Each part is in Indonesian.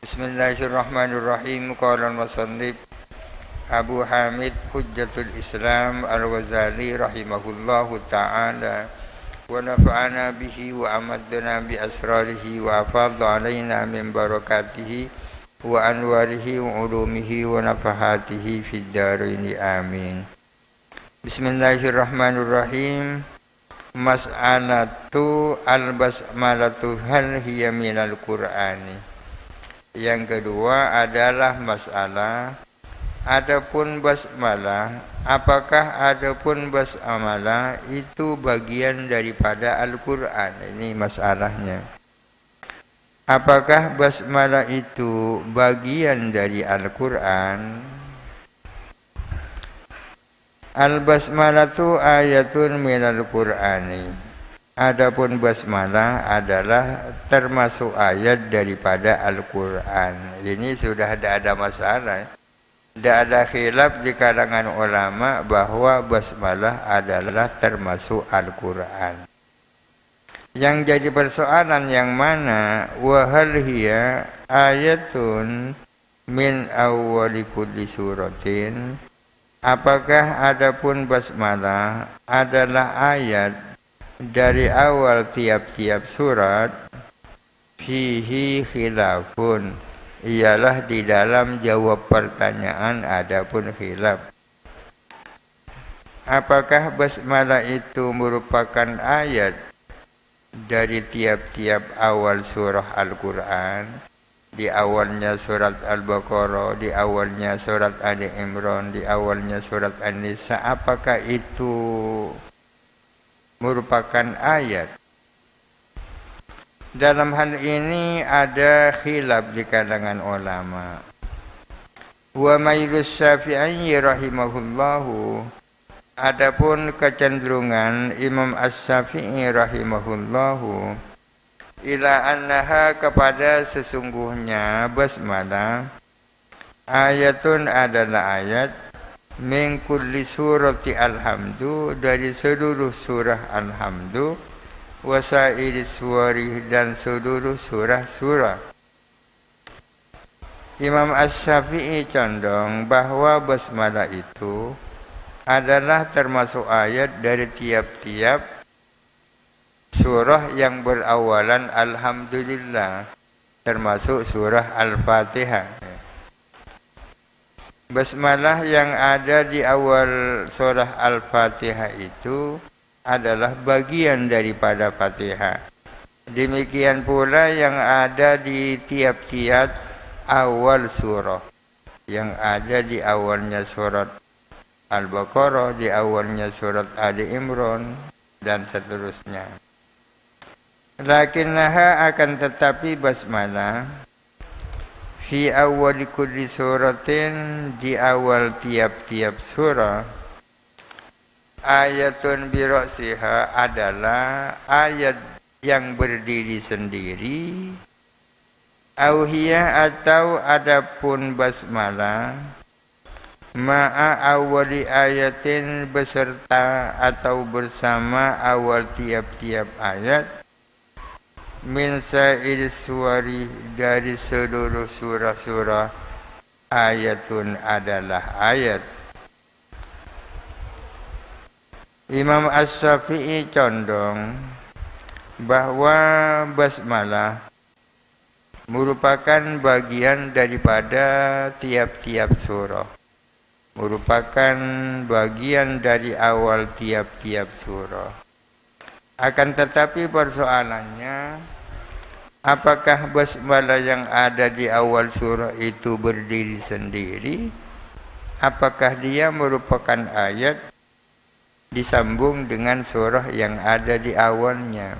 Bismillahirrahmanirrahim. Qala al-musannif Abu Hamid Hujjatul Islam Al-Ghazali rahimahullahu ta'ala wa nafa'ana bihi wa amadna bi asrarihi wa afadha alaina min barakatihi wa anwarihi wa ulumihi wa nafahatihi fid dharaini amin. Bismillahirrahmanirrahim. Mas'alatu al-basmalatu hal hiya minal Qur'ani. Yang kedua adalah masalah adapun basmalah, apakah adapun basmalah itu bagian daripada Al-Qur'an? Ini masalahnya. Apakah basmalah itu bagian dari Al-Qur'an? Al-basmalatu ayatun minal Qur'ani. Adapun basmalah adalah termasuk ayat daripada Al-Qur'an. Ini sudah ada masalah. Tidak ada khilaf di kalangan ulama bahwa basmalah adalah termasuk Al-Qur'an. Yang jadi persoalan yang mana? Wa hal hiya ayatun min awwali kulli suratin. Apakah adapun basmalah adalah ayat dari awal tiap-tiap surat? Fihi khilafun, ialah di dalam jawab pertanyaan adapun khilaf. Apakah basmalah itu merupakan ayat dari tiap-tiap awal surah Al-Qur'an? Di awalnya surat Al-Baqarah, di awalnya surat Ali Imran, di awalnya surat An-Nisa, apakah itu merupakan ayat? Dalam hal ini ada khilaf di kalangan ulama. Wa mailus Syafi'i rahimahullahu, adapun kecenderungan Imam As-Syafi'i rahimahullahu, ila annaha, kepada sesungguhnya basmalah ayatun adalah ayat min kulli surati alhamdu, dari seluruh surah alhamdu, wasairi suwari, dan seluruh surah-surah. Imam Asy-Syafi'i condong bahwa basmalah itu adalah termasuk ayat dari tiap-tiap surah yang berawalan alhamdulillah, termasuk surah Al-Fatihah. Basmalah yang ada di awal surah Al-Fatihah itu adalah bagian daripada Fatihah. Demikian pula yang ada di tiap-tiap awal surah, yang ada di awalnya surat Al-Baqarah, di awalnya surat Ali Imran, dan seterusnya. Lakinnaha, akan tetapi basmalah, fi awal kulli suratin, di awal tiap-tiap surah, ayatun birasiha, adalah ayat yang berdiri sendiri, auhiyah, atau adapun basmalah, ma'a awali ayatin, beserta atau bersama awal tiap-tiap ayat, min sa'il suwari, dari seluruh surah-surah, ayatun, adalah ayat. Imam Asy-Syafi'i condong bahwa basmalah merupakan bagian daripada tiap-tiap surah, merupakan bagian dari awal tiap-tiap surah. Akan tetapi persoalannya, apakah basmalah yang ada di awal surah itu berdiri sendiri? Apakah dia merupakan ayat disambung dengan surah yang ada di awalnya?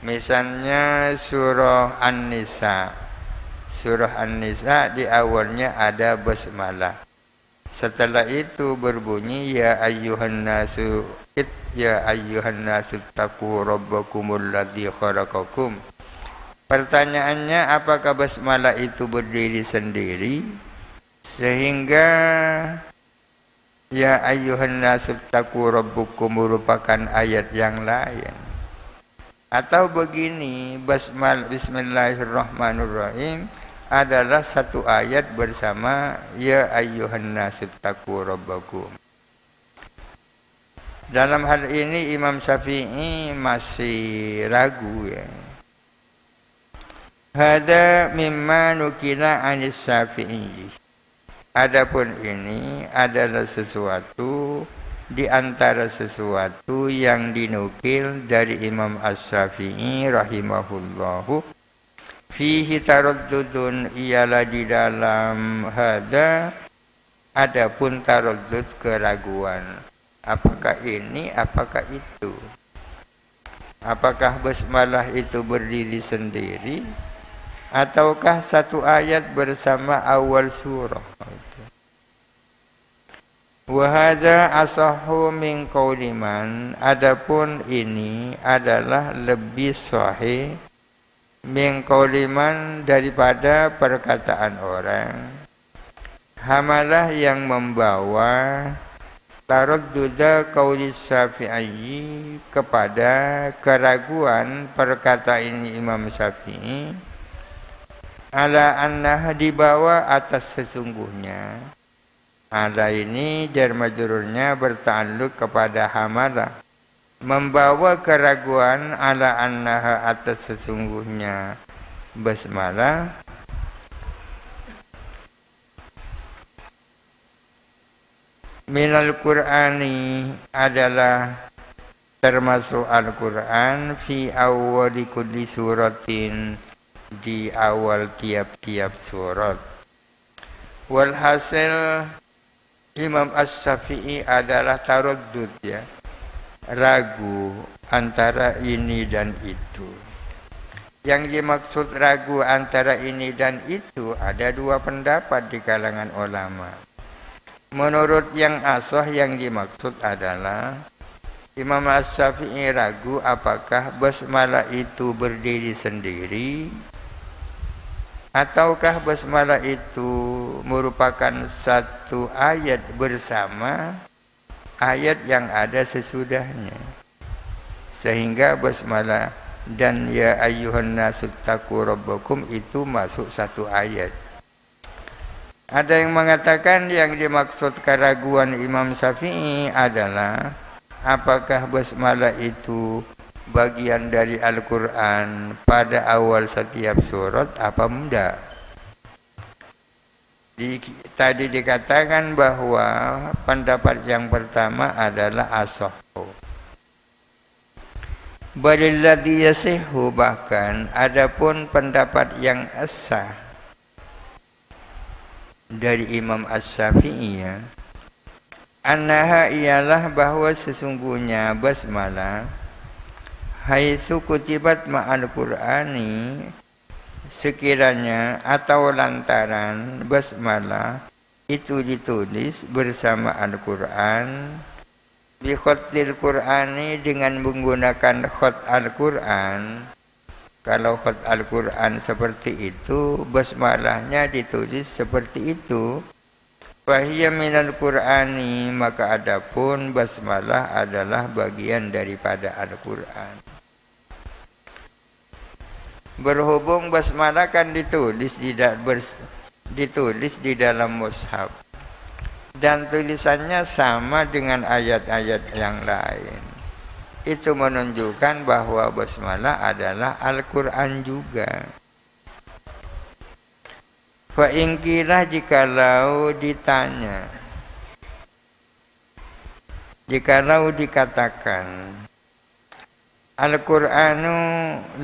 Misalnya surah An-Nisa. Surah An-Nisa di awalnya ada basmalah. Setelah itu berbunyi ya ayyuhan nasu taqu rabbakumul ladzi khalaqakum. Pertanyaannya, apakah basmalah itu berdiri sendiri sehingga ya ayyuhan nasu taqu rabbakum merupakan ayat yang lain? Atau begini, bismillahirrahmanirrahim, adalah satu ayat bersama ya ayyuhan nasu taqu rabbakum. Dalam hal ini Imam Syafi'i masih ragu ya. Hada mimma nukila anis Syafi'i. Adapun ini adalah sesuatu di antara sesuatu yang dinukil dari Imam Asy-Syafi'i rahimahullahu. Fihi taraddudun, ialah di dalam hada adapun taraddud, keraguan. Apakah ini, apakah itu? Apakah basmalah itu berdiri sendiri ataukah satu ayat bersama awal surah? Wa hadza asahhu min qauli man, adapun ini adalah lebih sahih min qauli man, daripada perkataan orang hamalah yang membawa taradduda qauli Syafi'i, kepada keraguan perkataan Imam Syafi'i, ala annah, dibawa atas sesungguhnya. Ala ini jar majrurnya bertaalluk kepada hamalah, membawa keraguan, ala annaha, atas sesungguhnya basmalah, minal Qur'ani, adalah termasuk Al-Quran, fi awwali kulli suratin, di awal tiap-tiap surat. Walhasil Imam Asy-Syafi'i adalah taraddud ya, ragu antara ini dan itu. Yang dimaksud ragu antara ini dan itu, ada dua pendapat di kalangan ulama. Menurut yang asah, yang dimaksud adalah Imam Asy-Syafi'i ragu apakah basmalah itu berdiri sendiri ataukah basmalah itu merupakan satu ayat bersama ayat yang ada sesudahnya, sehingga basmalah dan ya ayyuhan nasu taqu rabbakum itu masuk satu ayat. Ada yang mengatakan yang dimaksud keraguan Imam Syafi'i adalah apakah basmalah itu bagian dari Al-Quran pada awal setiap surat apa tidak. Tadi dikatakan bahwa pendapat yang pertama adalah as-sahhu. Balilladzi yasihhu, bahkan adapun pendapat yang as-sah dari Imam Asy-Syafi'i ya, annaha, ialah bahwa sesungguhnya basmalah haitsu kutibat ma'al Qur'ani, sekiranya atau lantaran basmalah itu ditulis bersama Al-Qur'an, bi khatil Qur'ani, dengan menggunakan khat Al-Qur'an. Kalau khat Al-Quran seperti itu, basmalahnya ditulis seperti itu. Fahiyya minal Qur'ani, maka adapun basmalah adalah bagian daripada Al-Quran. Berhubung basmalah kan ditulis di dalam mushaf, dan tulisannya sama dengan ayat-ayat yang lain, itu menunjukkan bahwa basmalah adalah Al-Quran juga. Fa in qila, jikalau ditanya, jikalau dikatakan Al-Qur'anu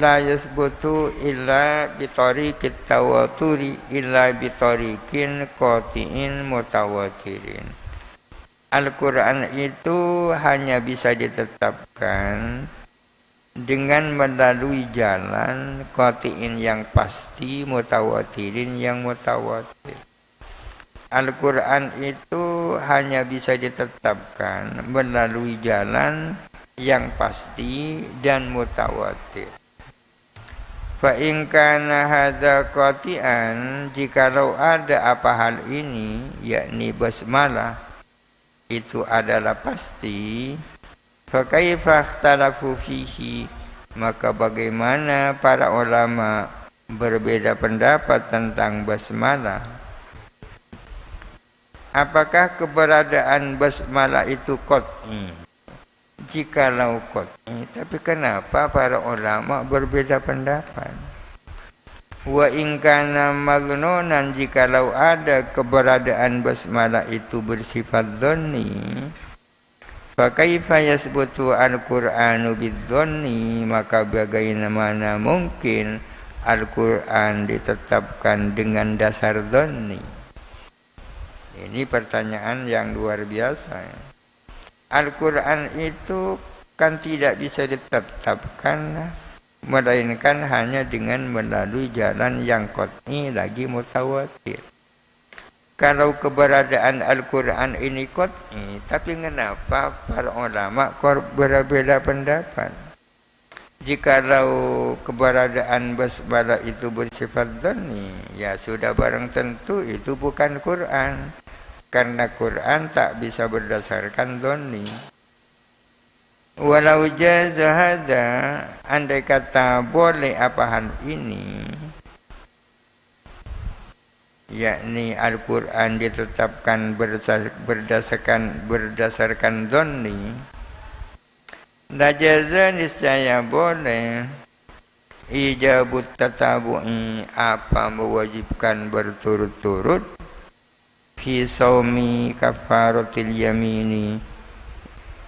la yasbutu illa bitariqit tawaturi illa bitariqin qati'in mutawatirin. Al-Quran itu hanya bisa ditetapkan dengan melalui jalan qati'in yang pasti, mutawatirin yang mutawatir. Al-Quran itu hanya bisa ditetapkan melalui jalan yang pasti dan mutawatir. Fa in kana hadza qati'an, jikalau ada apa hal ini, yakni basmalah itu adalah pasti, fa kaifa ikhtalafu fihi, maka bagaimana para ulama berbeda pendapat tentang basmalah. Apakah keberadaan basmalah itu qat'i? Jikalau qat'i, tapi kenapa para ulama berbeda pendapat? Wa in kana magnunan, jikalau ada keberadaan basmalah itu bersifat dhanni, fa kaifa yasbutu al-Qur'anu bidh-dhanni, maka bagaimana mungkin Al-Qur'an ditetapkan dengan dasar dhanni? Ini pertanyaan yang luar biasa. Al-Qur'an itu kan tidak bisa ditetapkan melainkan hanya dengan melalui jalan yang qat'i lagi mutawatir. Kalau keberadaan Al-Quran ini qat'i, tapi kenapa para ulama berbeda pendapat? Jikalau keberadaan basmalah itu bersifat dhanni, ya sudah barang tentu itu bukan Quran. Karena Quran tak bisa berdasarkan dhanni. Walau jaza hadza, andai kata boleh apa hal ini, yakni Al-Quran ditetapkan berdasarkan dhanni, lajaza niscaya boleh ijabut tatabu'i, apa mewajibkan berturut-turut fi saumi kafaratil yamini,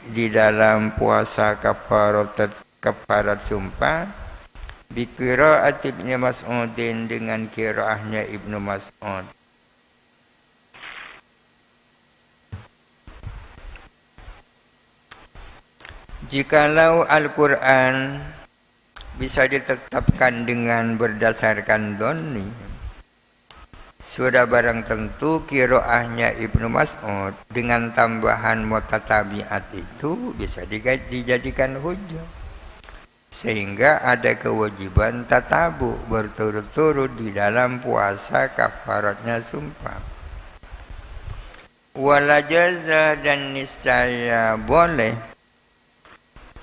di dalam puasa kafarat sumpah, bi qiraat Ibnu Mas'udin, dengan qiraahnya Ibnu Mas'ud. Jikalau Al-Quran bisa ditetapkan dengan berdasarkan dhanni, sudah barang tentu qiraahnya Ibnu Mas'ud dengan tambahan mutatabiat itu bisa dijadikan hujjah. Sehingga ada kewajiban tatabu, berturut-turut di dalam puasa kafaratnya sumpah. Wala jaza, dan niscaya boleh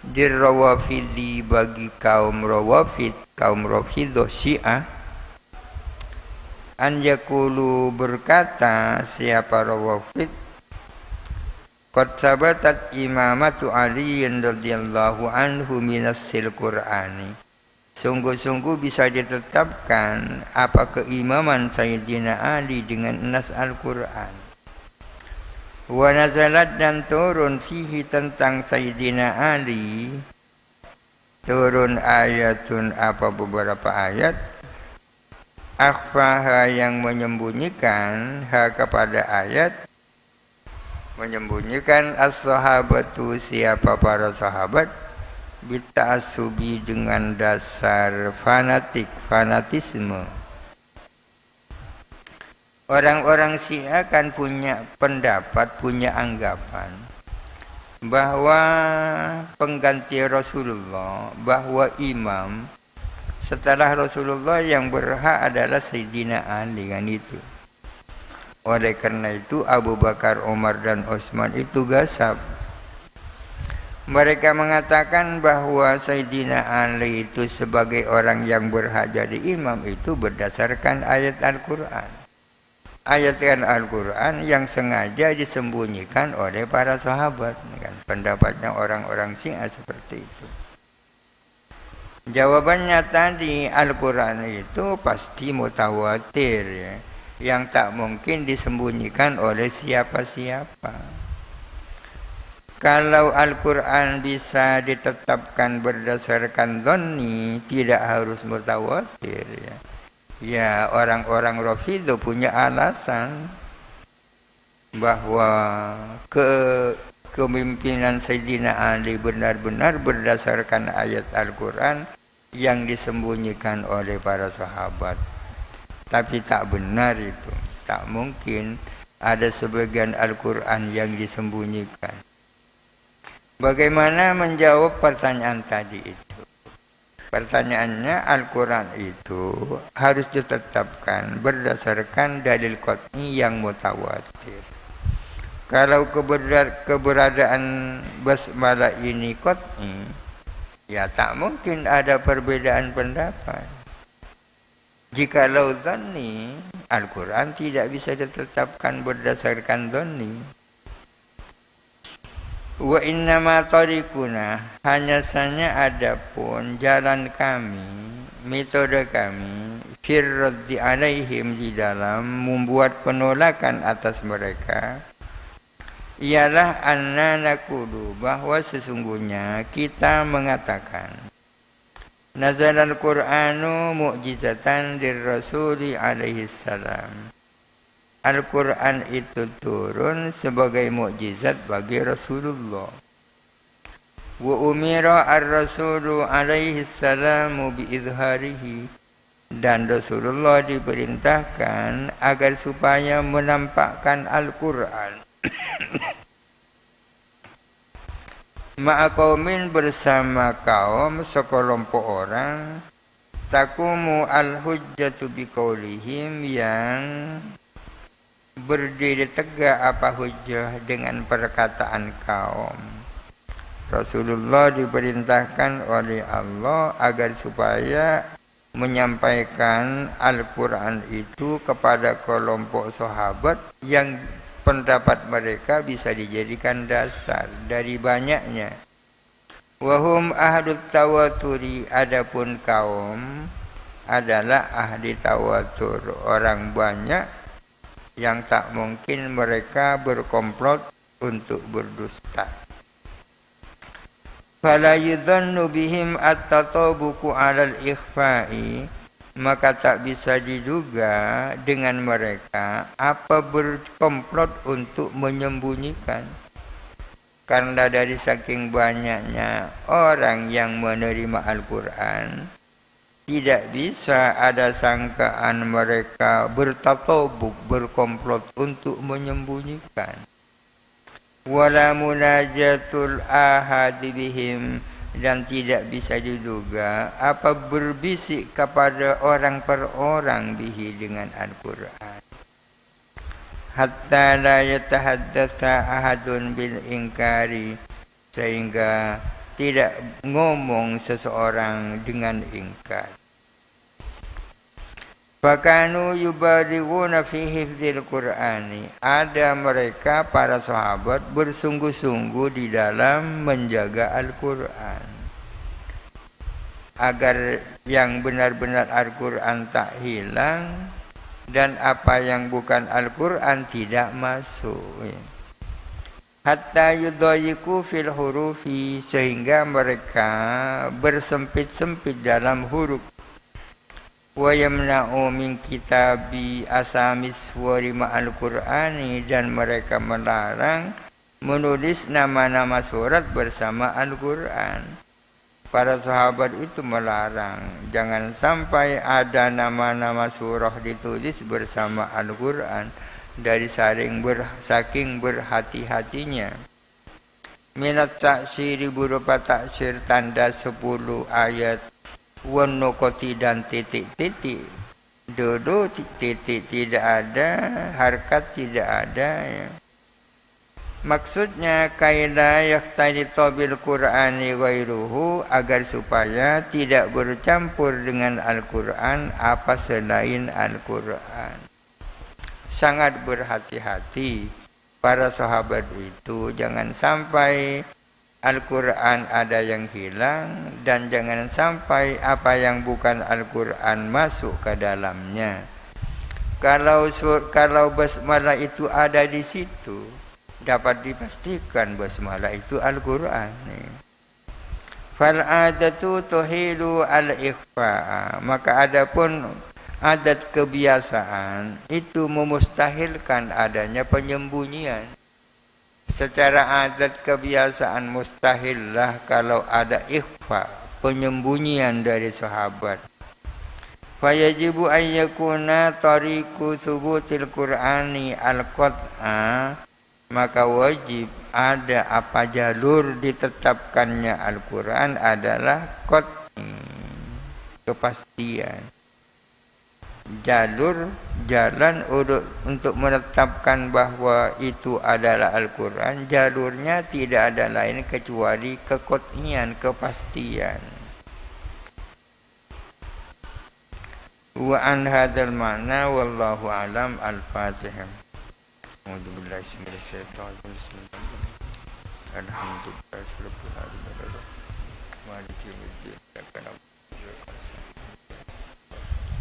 dirawafidi, bagi kaum rawafid, kaum rafidah Syiah, an yakulu, berkata siapa rawafid, qad sabatat imamatu Ali radhiyallahu anhu minassil Qur'ani, sungguh-sungguh bisa ditetapkan apa keimaman Sayyidina Ali dengan nas Al-Quran. Wa nazalat, dan turun fihi, tentang Sayyidina Ali, turun ayatun, apa beberapa ayat, akhfaha, yang menyembunyikan, ha kepada ayat, menyembunyikan as-sahabatu, siapa para sahabat, bita'asubi, dengan dasar fanatisme. Orang-orang Syiah kan punya pendapat, punya anggapan bahwa pengganti Rasulullah, bahwa imam setelah Rasulullah yang berhak adalah Sayyidina Ali, kan itu. Oleh karena itu Abu Bakar, Umar, dan Utsman itu gasab. Mereka mengatakan bahwa Sayyidina Ali itu sebagai orang yang berhak jadi imam itu berdasarkan ayat Al-Quran. Ayat Al-Quran yang sengaja disembunyikan oleh para sahabat, kan? Pendapatnya orang-orang Syiah seperti itu. Jawabannya tadi, Al-Quran itu pasti mutawatir, ya, yang tak mungkin disembunyikan oleh siapa-siapa. Kalau Al-Quran bisa ditetapkan berdasarkan dhanni, tidak harus mutawatir, ya. Ya, orang-orang Rafidhah punya alasan bahwa kepemimpinan Sayyidina Ali benar-benar berdasarkan ayat Al-Quran yang disembunyikan oleh para sahabat. Tapi tak benar itu. Tak mungkin ada sebagian Al-Quran yang disembunyikan. Bagaimana menjawab pertanyaan tadi itu? Pertanyaannya, Al-Quran itu harus ditetapkan berdasarkan dalil qat'i yang mutawatir. Kalau keberadaan basmalah ini qat'i, ya tak mungkin ada perbedaan pendapat. Jikalau dhanni, Al-Quran tidak bisa ditetapkan berdasarkan dhanni. Wa innama tariquna, hanya saja adapun jalan kami, metode kami, firraddi alaihim, di dalam membuat penolakan atas mereka, ialah anna naqulu, bahwa sesungguhnya kita mengatakan, nazalal Qur'anu mu'jizatan lirrasuli alaihi salam. Al-Quran itu turun sebagai mukjizat bagi Rasulullah. Wa umira ar-rasulu alaihi salamu biizharihi, dan Rasulullah diperintahkan agar supaya menampakkan Al-Quran ma'aqaumin, bersama kaum sekelompok orang, takumu al-hujjatu biqaulihim, yang berdiri tegak apa hujjah dengan perkataan kaum. Rasulullah diperintahkan oleh Allah agar supaya menyampaikan Al-Quran itu kepada kelompok sahabat yang pendapat mereka bisa dijadikan dasar dari banyaknya. Wahum ahdut tawaturi, adapun kaum adalah ahli tawatur, orang banyak yang tak mungkin mereka berkomplot untuk berdusta. Fala yudhannu bihim at-tatabuku 'alal ikhfa'i, maka tak bisa diduga dengan mereka apa berkomplot untuk menyembunyikan. Karena dari saking banyaknya orang yang menerima Al-Quran, tidak bisa ada sangkaan mereka bertatobuk, berkomplot untuk menyembunyikan. Wala munajatul ahadi bihim, dan tidak bisa diduga apa berbisik kepada orang per orang bihi, dengan Al-Quran. Hatta la yatahaddatsa ahadun bil ingkari, sehingga tidak ngomong seseorang dengan ingkar. Fakanu yubalighuna fi hifdzil Qur'ani, ada mereka para sahabat bersungguh-sungguh di dalam menjaga Al-Quran, agar yang benar-benar Al-Quran tak hilang dan apa yang bukan Al-Quran tidak masuk. Hatta yudayiku fil hurufi, sehingga mereka bersempit-sempit dalam huruf. Wa yamna'u min kitabi asamis suwari ma'al Qur'ani, dan mereka melarang menulis nama-nama surat bersama Al-Quran. Para sahabat itu melarang jangan sampai ada nama-nama surah ditulis bersama Al-Quran, dari saking berhati-hatinya. Minat taksiri, berupa taksir tanda 10 ayat, wanukoti, dan titik-titik. Dulu titik tidak ada, harkat tidak ada, ya. Maksudnya kaila yakhtalitu bil Qur'ani ghairuhu, agar supaya tidak bercampur dengan Al-Quran apa selain Al-Quran. Sangat berhati-hati para sahabat itu, jangan sampai Al-Quran ada yang hilang, dan jangan sampai apa yang bukan Al-Quran masuk ke dalamnya. Kalau basmalah itu ada di situ, dapat dipastikan basmalah itu Al-Quran. Fal adatu tuhilu al-ikhfa, maka adapun adat kebiasaan itu memustahilkan adanya penyembunyian. Secara adat kebiasaan mustahillah kalau ada ikhfa, penyembunyian dari sahabat. Fayajibu ayyakuna tariqu thubutil Qur'ani al-qat'a, maka wajib ada apa jalur ditetapkannya Al-Quran adalah qat'i, kepastian. Jalan untuk menetapkan bahwa itu adalah Al-Quran, jalurnya tidak ada lain kecuali kekotnian, kepastian. Wa an hadzal ma'na wallahu alam. Al-Fatihah. A'udzu billahi minasyaitonir rajim. Bismillahirrahmanirrahim. Alhamdulillahirabbil alamin. Maliki yaumiddin.